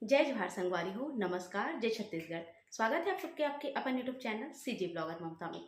जय जोहार संगवारी हो, नमस्कार, जय छत्तीसगढ़। स्वागत है आप सबके आपके अपन यूट्यूब चैनल सीजी ब्लॉगर ममता में।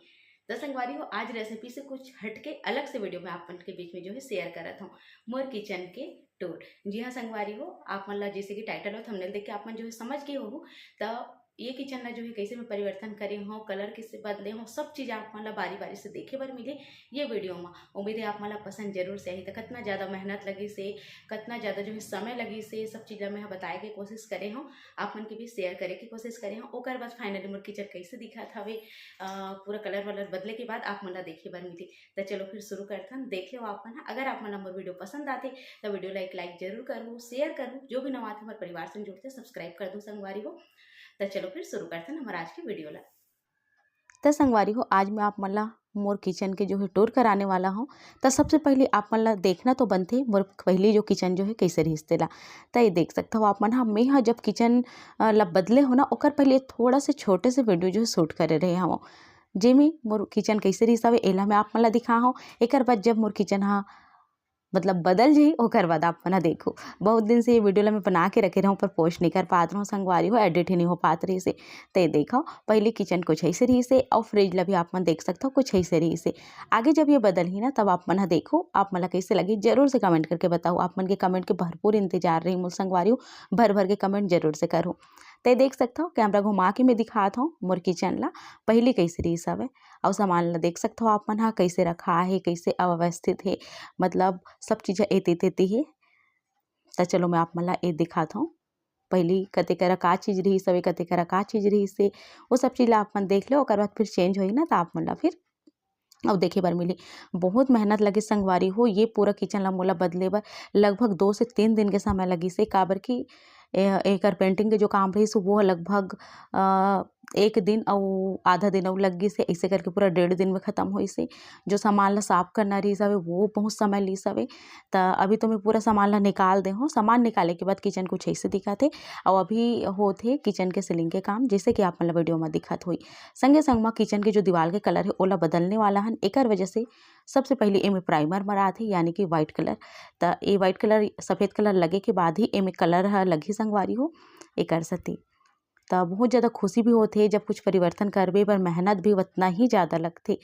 तो संगवारी हो, आज रेसिपी से कुछ हटके अलग से वीडियो में अपन के बीच में जो है शेयर करत हूँ मोर किचन के टूर। जी हाँ संगवारी हो, आप मन ला जैसे कि टाइटल और थंबनेल देख के आप मन जो है समझ गए हो तो ये किचन ला जो है कैसे मैं परिवर्तन करे हो, कलर कैसे बदले हो, सब चीज़ आप मन ला बारी बारी से देखे बर मिले ये वीडियो में। उम्मीद है आप मन ला पसंद जरूर से आई। तो कितना ज़्यादा मेहनत लगी से, कितना ज़्यादा जो है समय लगी से, सब चीज़ मैं बताए के कोशिश करे हूँ, आप मन के भी शेयर करे की कोशिश करे हूँ। ओकर बाद फाइनली मोर किचन कैसे दिखत हवे, पूरा कलर वलर बदले के बाद आप मन ला देखे बर मिली। तो चलो फिर शुरू करथन, देख लो आप मन। अगर आप मन ला मोर वीडियो पसंद आते तो वीडियो लाइक जरूर करूँ, शेयर करूँ, जो भी नवा थे हमारे परिवार से जुड़ते सब्सक्राइब कर दूँ संगवारी हो। तो चलो फिर शुरू करते हैं हमारा आज की वीडियो ला। तो संगवारी हो, आज मैं आप मन ला मोर किचन के जो है टूर कराने वाला हूँ। तो सबसे पहले आप मन ला देखना तो बनते मोर पहली जो किचन जो है कैसे रहिस ला। तो ये देख सकता हो आप मन हा, मैं जब किचन ला बदले हो ना ओकर पहले थोड़ा से छोटे से वीडियो जो है शूट करे रहे हूँ, जेमे मोर किचन कैसे रहिस हवे एला मैं आप मन ला दिखा हूँ। एकर बाद जब मोर किचन हा मतलब बदल जाई ओकर बाद आप मन देखो। बहुत दिन से ये वीडियो ला मैं बना के रखे रहूँ पर पोस्ट नहीं कर पात रहूँ संगवारी हो, एडिट ही नहीं हो पात रही से। तो ये देखो पहले किचन कुछ ऐसे रही से और फ्रिज ला भी आप मन देख सकते हो कुछ ऐसे रही से। आगे जब ये बदल ही ना तब आप मन देखो आप मन ला कैसे लगी जरूर से कमेंट करके बताओ। आप मन के कमेंट के भरपूर इंतजार रही मोर संगवारी हो, भर भर के कमेंट जरूर से करो। तो ये देख सकते हो कैमरा घुमा के मैं दिखात हूँ मोर किचन ला पहले कैसे रही सब और सामान ला देख सकते हो आप मन कैसे रखा है, कैसे अव्यवस्थित है, मतलब सब चीज़ें एते तेती है। तो चलो मैं आप मन ला ये दिखाता हूँ पहली कते करा का चीज़ रही सब, कते करा का चीज़ रही से वो सब चीज़ ला आप मन देख लो। ओकर बाद फिर चेंज होई ना तो आप मन ला फिर अब देखे बर मिली। बहुत मेहनत लगी संगवारी हो, ये पूरा किचन ला मोला बदले बर लगभग 2 से 3 दिन के समय लगी से। काबर की एकर पेंटिंग के जो काम रही वो लगभग 1 दिन और आधा दिन और लग गई से, ऐसे करके पूरा 1.5 दिन में ख़त्म हुई से। जो सामान ला साफ करना रही सवे वो बहुत समय ली सवे। तो अभी तो मैं पूरा सामान ला निकाल दे हूँ। सामान निकाले के बाद किचन कुछ ऐसे दिखा थे और अभी होते किचन के सीलिंग के काम, जैसे कि आप मन ला वीडियो में दिखत हुई। संगे संग में किचन के जो दीवार के कलर है ओला बदलने वाला हन। एकर वजह से सबसे पहले एमे प्राइमर मरात है यानी कि वाइट कलर। तो ये वाइट कलर सफ़ेद कलर लगे के बाद ही एमे कलर ह लगी संगवारी हो एकर सती। तो बहुत ज़्यादा खुशी भी होते जब कुछ परिवर्तन करबे पर मेहनत भी उतना ही ज़्यादा लगते।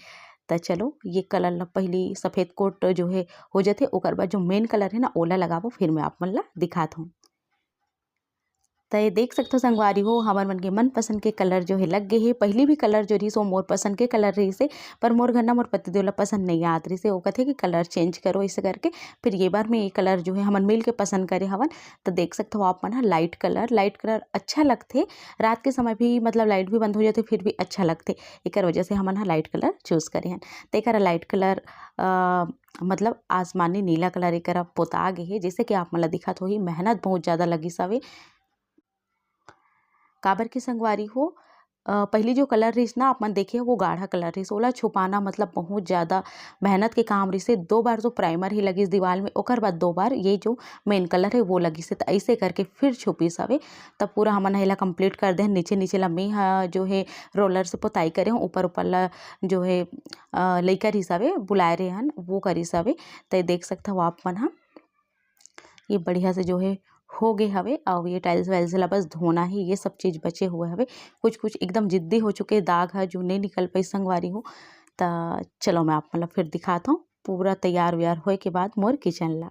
तो चलो ये कलर ला पहली सफ़ेद कोट जो है हो जाते, ओकर बाद जो मेन कलर है ना ओला लगाबो फिर मैं आप मन ला दिखात हूँ। तो ये देख सकते हो संगवारी हो हमार मन के मनपसंद के कलर जो है लग गए है। पहले भी कलर जो रही सो मोर पसंद के कलर रही से, पर मोर घर ना मोर पति देव ला पसंद नहीं आत रही से। वो कहते कि कलर चेंज करो ऐसे करके। फिर ये बार में ये कलर जो है हमन मिल के पसंद करे हवन। तो देख सकते हो आप मन लाइट कलर अच्छा लगते। रात के समय भी मतलब लाइट भी बंद हो जाते फिर भी अच्छा लगते, एक वजह से हमन लाइट कलर चूज करे हन। तो एक लाइट कलर मतलब आसमानी नीला कलर एक पोता गे है, जैसे कि आप मन ला दिखत होही। मेहनत बहुत ज़्यादा लगी सवे काबर की संगवारी हो। पहली जो कलर रहीस ना आप मन देखे वो गाढ़ा कलर रहीस, ओला छुपाना मतलब बहुत ज़्यादा मेहनत के काम रहीस। 2 बार तो प्राइमर ही लगिस दीवार में, ओकर बाद 2 बार ये जो मेन कलर है वो लगिस। तो ऐसे करके फिर छुपिस हवे। तब पूरा हमन एला कंप्लीट कर दे। नीचे नीचे ला मैं जो है रोलर से पोताई करे हूँ, ऊपर ऊपर ला जो है लइका रहीस हवे बुलाए रहे हन वो करिस हवे। तो ये देख सकते हो आप मन ये बढ़िया से जो है हो गए हवे। और ये टाइल्स वाइल्स ला बस धोना ही, ये सब चीज़ बचे हुए हवे। कुछ कुछ एकदम जिद्दी हो चुके दाग है जो नहीं निकल पाई संगवारी हो। तो चलो मैं आप मतलब फिर दिखाता हूँ पूरा तैयार व्यार होए के बाद मोर किचन ला।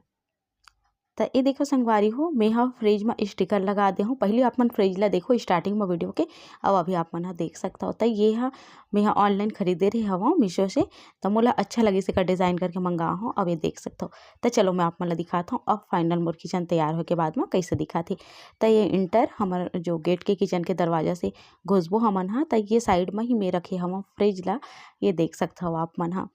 तो ये देखो संगवारी हो मैं फ्रिज में स्टिकर लगा दे हूँ। पहले आप मन फ्रिज ला देखो स्टार्टिंग में वीडियो के, अब अभी आप मन देख सकता हो। तो ये मैं ऑनलाइन खरीदे रही हवा मीशो से। तो मोला अच्छा लगी से डिज़ाइन करके मंगा हूँ। अब ये देख सकते हो। तो चलो मैं आप मन ला दिखाता हूँ अब फाइनल मोर किचन तैयार हो के बाद में कैसे दिखा थी। तो ये इंटर हमार जो गेट के किचन के दरवाजा से घुसबो हमन तो ये साइड में ही मैं रखे हम फ्रिज ला। ये देख सकते हो आप मन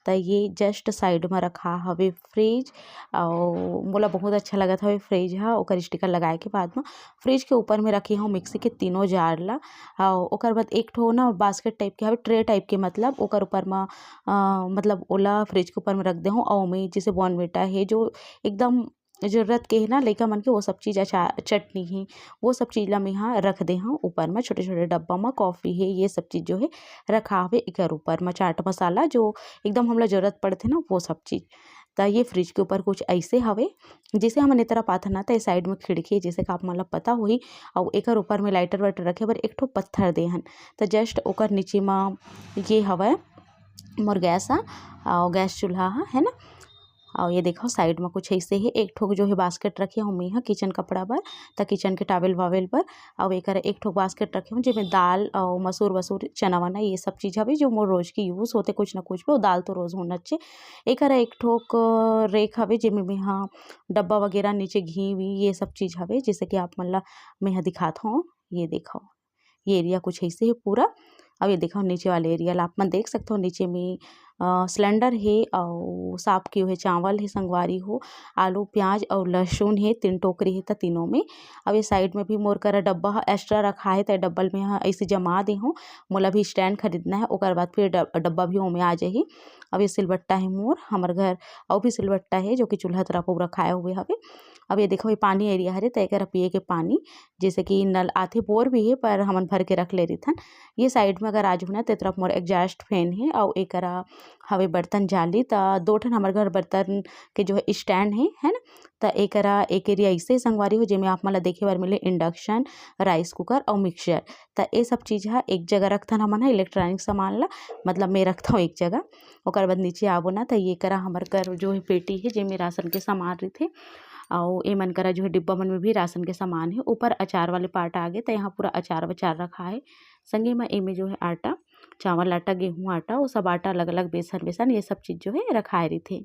तो ये जस्ट साइड में रखा हवे फ्रिज। और मोला बहुत अच्छा लगत हवे फ्रिज ओकर स्टिकर लगाए के बाद में। फ्रिज के ऊपर में रखी हूँ मिक्सी के तीनों जार ला। और ओकर बाद एक ठो ना बास्केट टाइप के हवे, ट्रे टाइप के, मतलब ओकर ऊपर में मतलब ओला फ्रिज के ऊपर में रख दे हूँ। और में जैसे बॉर्नविटा है जो एकदम जरूरत के है ना लइका मन के, वो सब चीज़ अच्छा चटनी है वो सब चीज़ ला मैं यहाँ रख दे हूँ ऊपर में। छोटे छोटे डब्बा में कॉफ़ी है ये सब चीज़ जो है रखा हवे एकर ऊपर में। चाट मसाला जो एकदम हमला जरूरत पड़ते ना वो सब चीज़। तो ये फ्रिज के ऊपर कुछ ऐसे हवे जैसे हमन ए तरफ आथन त साइड में खिड़की जैसे कि आप मन ला पता होही। और एकर ऊपर में लाइटर वाइटर रखे बर एक ठो पत्थर दे हन। तो जस्ट ओकर नीचे में ये हवय मोर गैस और गैस चूल्हा है ना। और ये देखो साइड में कुछ ऐसे ही एक ठोक जो है बास्केट रखे हूँ मैं किचन कपड़ा पर त किचन के टावेल वावेल पर। और एक ठोक बास्केट रखे हूँ जिसमें दाल और मसूर वसूर चना वना ये सब चीज़ हवे जो मोर रोज की यूज़ होते कुछ ना कुछ पे। दाल तो रोज़ होना चाहिए। एक ठोक रेक हवे जिसमें मैं हाँ डब्बा वगैरह नीचे घी वी ये सब चीज़ हवे जैसे कि आप मन ला मैं दिखात हूँ। ये देखो ये एरिया कुछ ऐसे है पूरा। अब ये देखो नीचे वाले एरिया ला आप मन देख सकते हो। नीचे में सिलेंडर है और साफ किए हुए चावल है संगवारी हो, आलू प्याज और लहसुन है। 3 टोकरी है तो तीनों में। अब ये साइड में भी मोर करा डब्बा एक्स्ट्रा रखा है तो डब्बल में ऐसे जमा दे हूँ। मोला भी स्टैंड खरीदना है ओकर बाद फिर डब्बा भी ओमे आ जाही। अब ये सिलबट्टा है मोर हमर घर और भी सिलबट्टा है जो कि चूल्हा तरफ रखाए हुए हवे। अब ये देखो ये पानी एरिया हरे तो एक पिए के पानी जैसे कि नल आथे बोर भी है पर हमन भर के रख ले रही थन। ये साइड में अगर आज ना ते तरफ मोर एग्जॉस्ट फैन है और एक हवे बर्तन जाली तो 2 ठन हमारे घर बर्तन के जो है स्टैंड है ना। तो एक एरिया ऐसे संगवारी हो जिसमें आप मन ला देखे बार मिले इंडक्शन राइस कुकर और मिक्सचर। तो ये सब चीज़ है एक जगह रखथन हमन है इलेक्ट्रॉनिक सामान ला मतलब मैं रखता हूँ एक जगह। ओकर बाद नीचे आबो ना तो ये हमार घर जो है पेटी है जिसमें राशन के सामान रहते। और ए मन करा जो है डिब्बा मन में भी राशन के सामान है। ऊपर अचार वाले पार्ट आ गए तो यहाँ पूरा अचार वचार रखा है। संगे में एमे जो है आटा चावल आटा गेहूँ आटा वो सब आटा अलग अलग बेसन ये सब चीज़ जो है रखाए रही थे।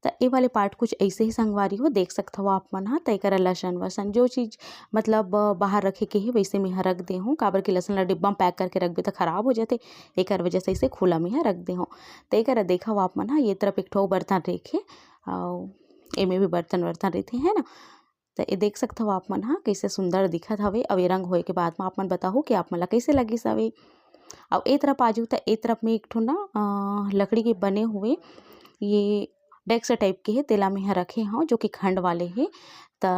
तो ये वाले पार्ट कुछ ऐसे ही संगवारी हो देख सकते हो आप मन हाँ। तय करा लहसुन वसन जो चीज़ मतलब बाहर रखे के ही वैसे में रख दे हूँ। काबर के लहसुन ला डिब्बा में पैक करके रख दे तो खराब हो जाते। एक वजह से इसे खुला में रख दे हूँ। तो एक देखा आप मन हाँ ये तरफ एक ठो बर्तन रेखे और एमे भी बर्तन वर्तन रहते है ना। तो ये देख सकते हो आप मन हाँ कैसे सुंदर दिखत हवे। अब ये रंग होए के बाद में आप मन बताओ कि आप मन ला कैसे लगिस हवे। अब ए तरफ आजू तो ए तरफ में एक ठो ना लकड़ी के बने हुए ये डेस्क टाइप के है तेला में रखे हूँ जो कि खंड वाले है। तो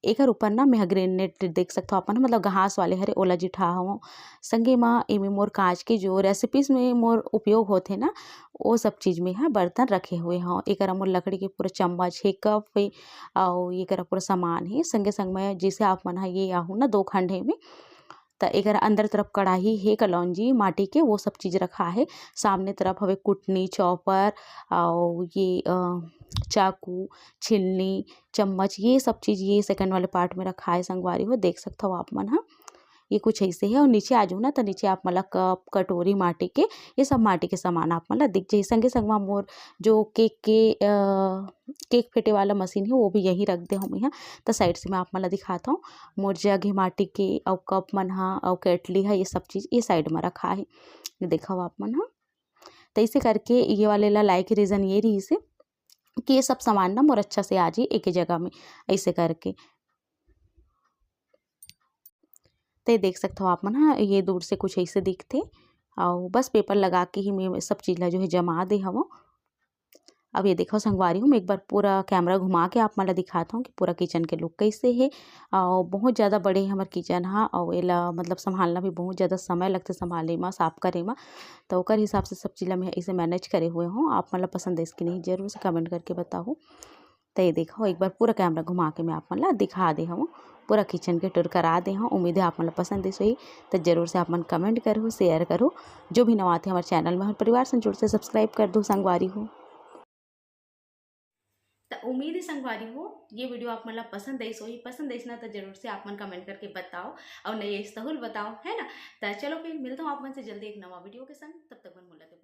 एकर ऊपर ना मैं ग्रेनेट देख सकते हो अपन मतलब घास वाले हरे ओला जिठा हूँ। संगे माँ एमे मोर कांच के जो रेसिपीज में मोर उपयोग होते ना वो सब चीज़ में है बर्तन रखे हुए हों। एक मोर लकड़ी के पूरा चम्मच है कप है और ये पूरा सामान है। संगे संग में जैसे आप मन ये आहू ना 2 खंड है में तो एक अंदर तरफ कढ़ाई है कलौंजी माटी के वो सब चीज़ रखा है। सामने तरफ हवे कुटनी चॉपर और ये चाकू छिलनी चम्मच ये सब चीज़ ये सेकंड वाले पार्ट में रखा है संगवारी हो देख सकते हो आप मन हाँ। ये कुछ ऐसे है और नीचे आ जाओ ना तो नीचे आप मतलब कप कटोरी माटी के ये सब माटी के सामान आप मतलब दिख जाए। संगे संगवा मोर जो केक फेटे वाला मशीन है वो भी यहीं रख दे हम यहाँ। तो साइड से मैं आप मतलब दिखाता हूँ। मोर जग है माटी के और कप मन हा और केटली है ये सब चीज़ ये साइड में रखा है। ये देखा आप मन हाँ। तो इसे करके ये वाले ला लाइक रीज़न ये रही से कि ये सब सामान ना मोर अच्छा से आ जाए एक ही जगह में ऐसे करके। तो ये देख सकते हो आप मन हाँ ये दूर से कुछ ऐसे दिखते और बस पेपर लगा के ही मैं सब चीज़ ला जो है जमा दे हवो। अब ये देखो संगवारी हूँ मैं एक बार पूरा कैमरा घुमा के आप मला दिखाता हूँ कि पूरा किचन के लुक कैसे है। और बहुत ज़्यादा बड़े हमार किचन हाँ और एला मतलब संभालना भी बहुत ज़्यादा समय लगते संभाले में साफ करे में। तो ओकर हिसाब से सब चीज़ मैं ऐसे मैनेज करे हुए हूँ। आप मतलब पसंद है इसकी नहीं जरूर से कमेंट करके बताओ। तो ये देखो एक बार पूरा कैमरा घुमा के मैं आप मतलब दिखा दे हूँ पूरा किचन के टूर करा दे हूँ। उम्मीद है आप मतलब पसंद है सही तो जरूर से आप मन कमेंट करो शेयर करो। जो भी नवा थे हमारे चैनल में परिवार से जुड़ से सब्सक्राइब कर दो संगवारी हो। तो उम्मीद है संगवारी हो ये वीडियो आप मतलब पसंद आई सोही पसंद आई ना तो जरूर से आप मन कमेंट करके बताओ और नहीं सहूल बताओ है ना। तो चलो फिर मिलता हूँ आप मन से जल्दी एक नवा वीडियो के संग तब तक मन मुलाकात।